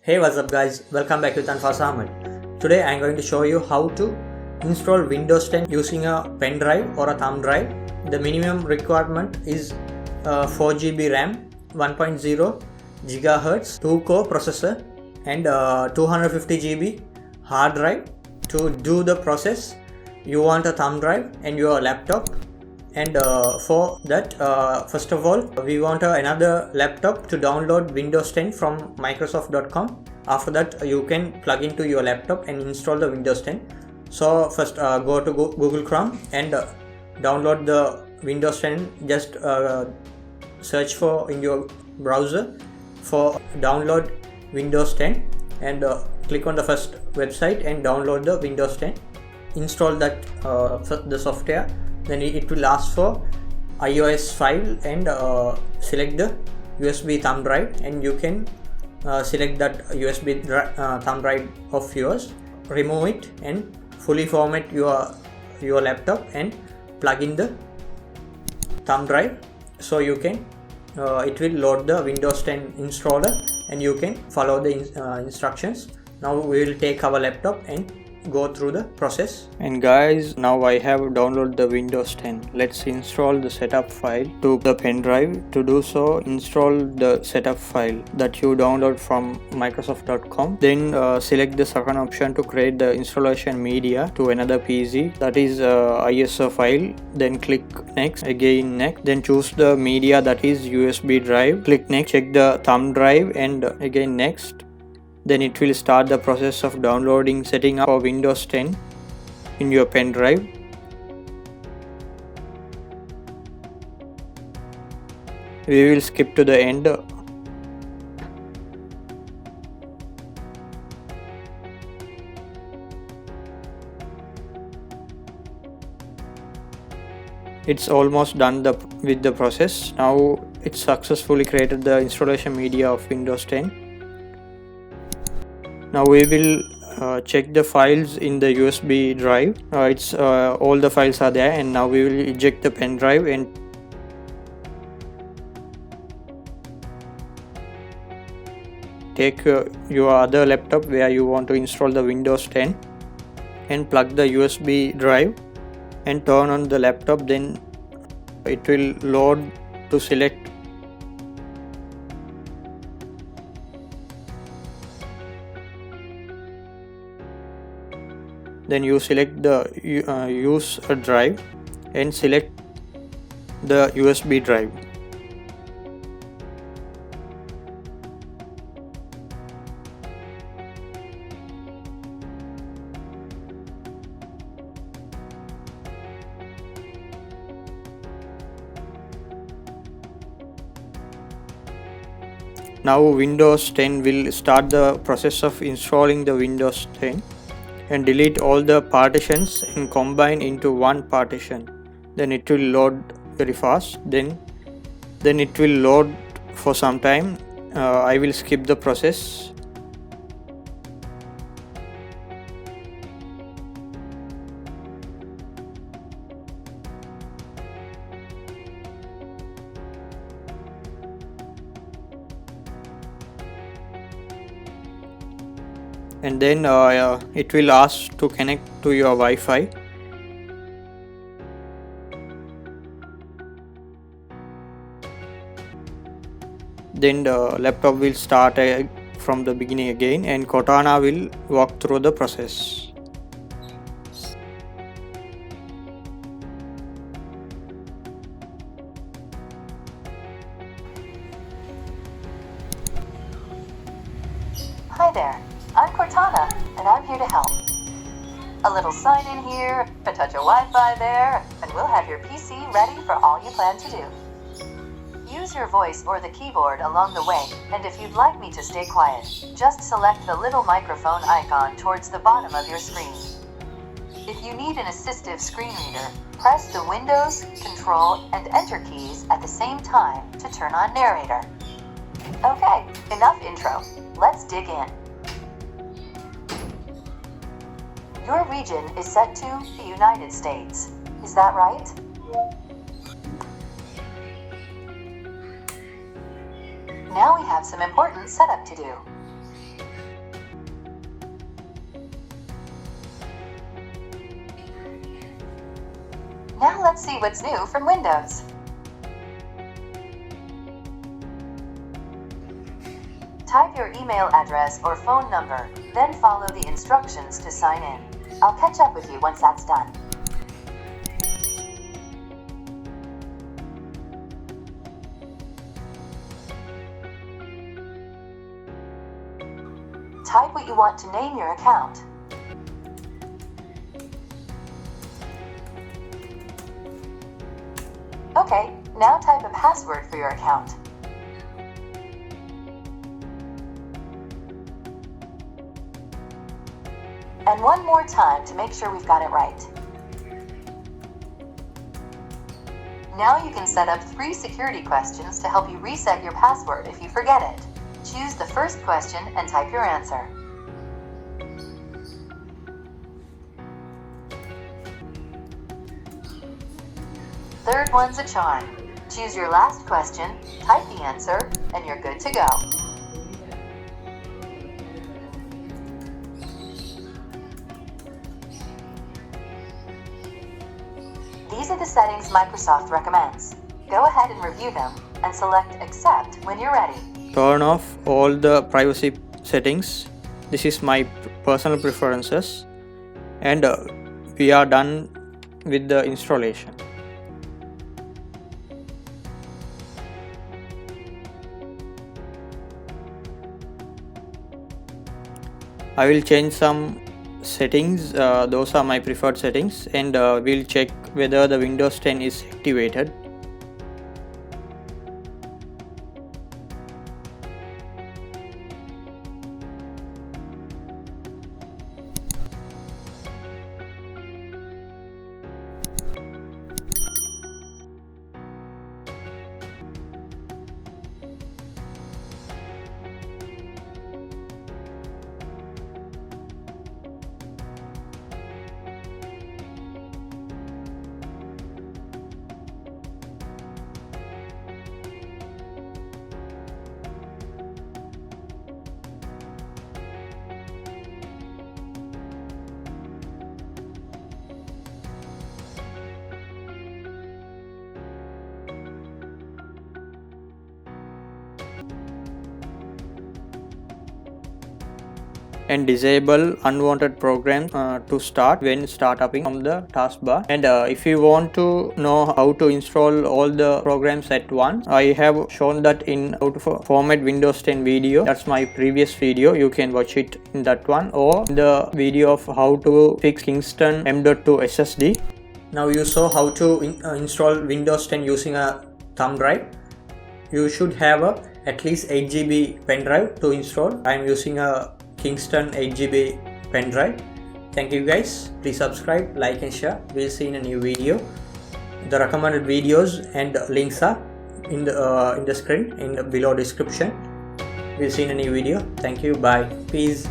Hey, what's up guys, welcome back with Anfas Ahamed. Today I am going to show you how to install Windows 10 using a pendrive or a thumb drive. The minimum requirement is 4 GB RAM, 1.0 GHz, 2-core processor and 250 GB hard drive. To do the process, you want a thumb drive and your laptop. And for that, first of all, we want another laptop to download Windows 10 from Microsoft.com. After that, you can plug into your laptop and install the Windows 10. So first go to Google Chrome and download the Windows 10. Just search for in your browser for download Windows 10 and click on the first website and download the Windows 10. Install that the software. Then it will ask for iOS file and select the USB thumb drive, and you can select that USB thumb drive of yours, remove it and fully format your laptop and plug in the thumb drive, so you can it will load the Windows 10 installer and you can follow the instructions. Now we will take our laptop and go through the process. And guys, now I have downloaded the Windows 10. Let's install the setup file to the pen drive. To do so, install the setup file that you download from Microsoft.com. Then select the second option to create the installation media to another PC, that is ISO file. Then click next, again next, then choose the media, that is USB drive. Click next, check the thumb drive and again next. Then it will start the process of downloading, setting up for Windows 10 in your pen drive. We will skip to the end. It's almost done with the process. Now it successfully created the installation media of Windows 10. Now we will check the files in the USB drive. All the files are there, and now we will eject the pen drive and take your other laptop where you want to install the Windows 10 and plug the USB drive and turn on the laptop. Then it will load to select. Then you select the use a drive and select the USB drive. Now Windows 10 will start the process of installing the Windows 10. And delete all the partitions and combine into one partition. Then it will load very fast. Then it will load for some time. I will skip the process. And then it will ask to connect to your Wi-Fi. Then the laptop will start from the beginning again, and Cortana will walk through the process. Hi there. I'm Cortana, and I'm here to help. A little sign in here, a touch of Wi-Fi there, and we'll have your PC ready for all you plan to do. Use your voice or the keyboard along the way, and if you'd like me to stay quiet, just select the little microphone icon towards the bottom of your screen. If you need an assistive screen reader, press the Windows, Control, and Enter keys at the same time to turn on narrator. Okay, enough intro. Let's dig in. Your region is set to the United States. Is that right? Now we have some important setup to do. Now let's see what's new from Windows. Type your email address or phone number, then follow the instructions to sign in. I'll catch up with you once that's done. Type what you want to name your account. Okay, now type a password for your account. And one more time to make sure we've got it right. Now you can set up 3 security questions to help you reset your password if you forget it. Choose the first question and type your answer. Third one's a charm. Choose your last question, type the answer, and you're good to go. These are the settings Microsoft recommends. Go ahead and review them and select Accept when you're ready. Turn off all the privacy settings. This is my personal preferences, and we are done with the installation. I will change some settings, those are my preferred settings, and we'll check whether the Windows 10 is activated. And disable unwanted programs to start when startupping from the taskbar. And if you want to know how to install all the programs at once, I have shown that in how to format Windows 10 video. That's my previous video, you can watch it in that one, or the video of how to fix Kingston M.2 SSD. Now you saw how to install Windows 10 using a thumb drive. You should have at least 8GB pen drive to install. I am using a Kingston 8GB pen drive. Thank you guys. Please subscribe, like and share. We'll see in a new video. The recommended videos and links are in the screen in the below description. We'll see in a new video. Thank you. Bye. Peace.